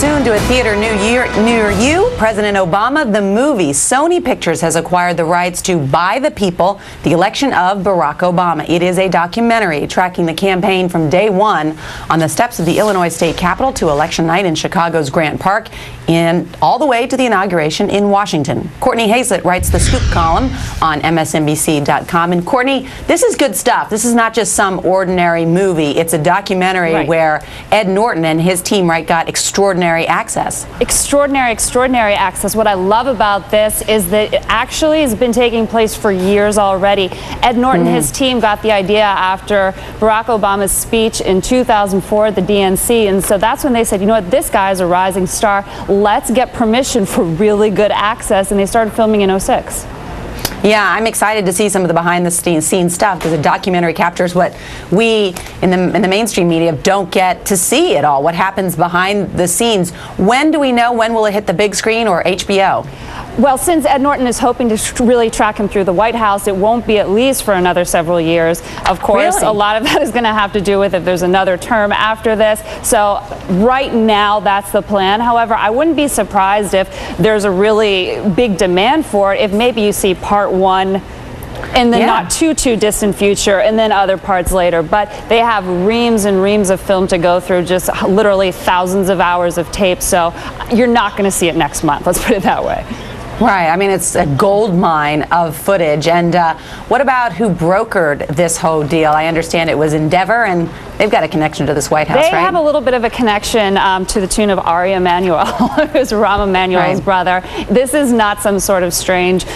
Soon to a theater near you, President Obama, the movie. Sony Pictures has acquired the rights to By the People, the Election of Barack Obama. It is a documentary tracking the campaign from day one on the steps of the Illinois State Capitol to election night in Chicago's Grant Park and all the way to the inauguration in Washington. Courtney Hazlett writes the scoop column on MSNBC.com. And Courtney, this is good stuff. This is not just some ordinary movie. It's a documentary where Ed Norton and his team got extraordinary access. Extraordinary access. What I love about this is that it actually has been taking place for years already. Ed Norton and his team got the idea after Barack Obama's speech in 2004 at the DNC, and so that's when they said, you know what, this guy is a rising star. Let's get permission for really good access, and they started filming in '06. Yeah, I'm excited to see some of the behind-the-scenes stuff because the documentary captures what we in the mainstream media don't get to see at all. What happens behind the scenes? When do we know? When will it hit the big screen or HBO? Well, since Ed Norton is hoping to really track him through the White House, it won't be at least for another several years. Of course, a lot of that is going to have to do with if there's another term after this. So right now, that's the plan. However, I wouldn't be surprised if there's a really big demand for it, if maybe you see part one in the not too distant future, and then other parts later. But they have reams and reams of film to go through, just literally thousands of hours of tape. So you're not going to see it next month. Let's put it that way. Right. I mean, it's a gold mine of footage. And what about who brokered this whole deal? I understand it was Endeavor, and they've got a connection to this White House, right? They have a little bit of a connection to the tune of Ari Emanuel, who's Rahm Emanuel's brother. This is not some sort of strange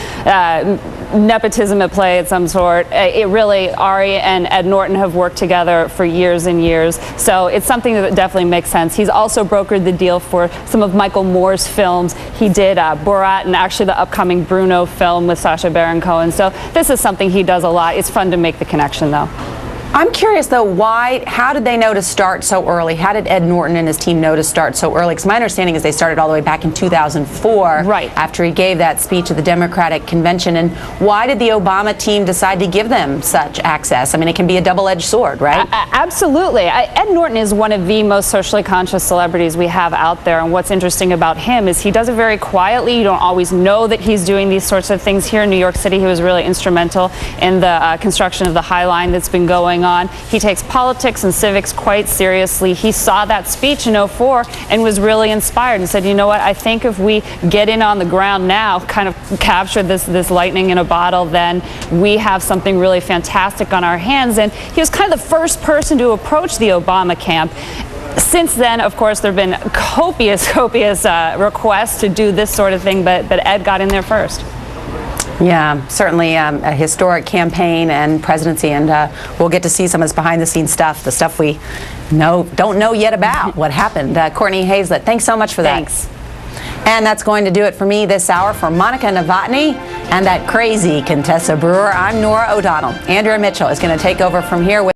nepotism at play of some sort. It really, Ari and Ed Norton have worked together for years and years, so it's something that definitely makes sense. He's also brokered the deal for some of Michael Moore's films. He did Borat and actually the upcoming Bruno film with Sacha Baron Cohen, so this is something he does a lot. It's fun to make the connection, though. I'm curious, though, how did they know to start so early? How did Ed Norton and his team know to start so early? Because my understanding is they started all the way back in 2004, after he gave that speech at the Democratic Convention. And why did the Obama team decide to give them such access? I mean, it can be a double-edged sword, right? Absolutely. Ed Norton is one of the most socially conscious celebrities we have out there. And what's interesting about him is he does it very quietly. You don't always know that he's doing these sorts of things. Here in New York City, he was really instrumental in the construction of the High Line that's been going on. He takes politics and civics quite seriously. He saw that speech in '04 and was really inspired and said, you know what, I think if we get in on the ground now, kind of capture this lightning in a bottle, then we have something really fantastic on our hands. And he was kind of the first person to approach the Obama camp. Since then, of course, there have been copious requests to do this sort of thing, but Ed got in there first. Yeah, certainly a historic campaign and presidency, and we'll get to see some of this behind-the-scenes stuff, the stuff we don't know yet about what happened. Courtney Hazlett, thanks so much for that. Thanks. And that's going to do it for me this hour. For Monica Novotny and that crazy Contessa Brewer, I'm Nora O'Donnell. Andrea Mitchell is going to take over from here with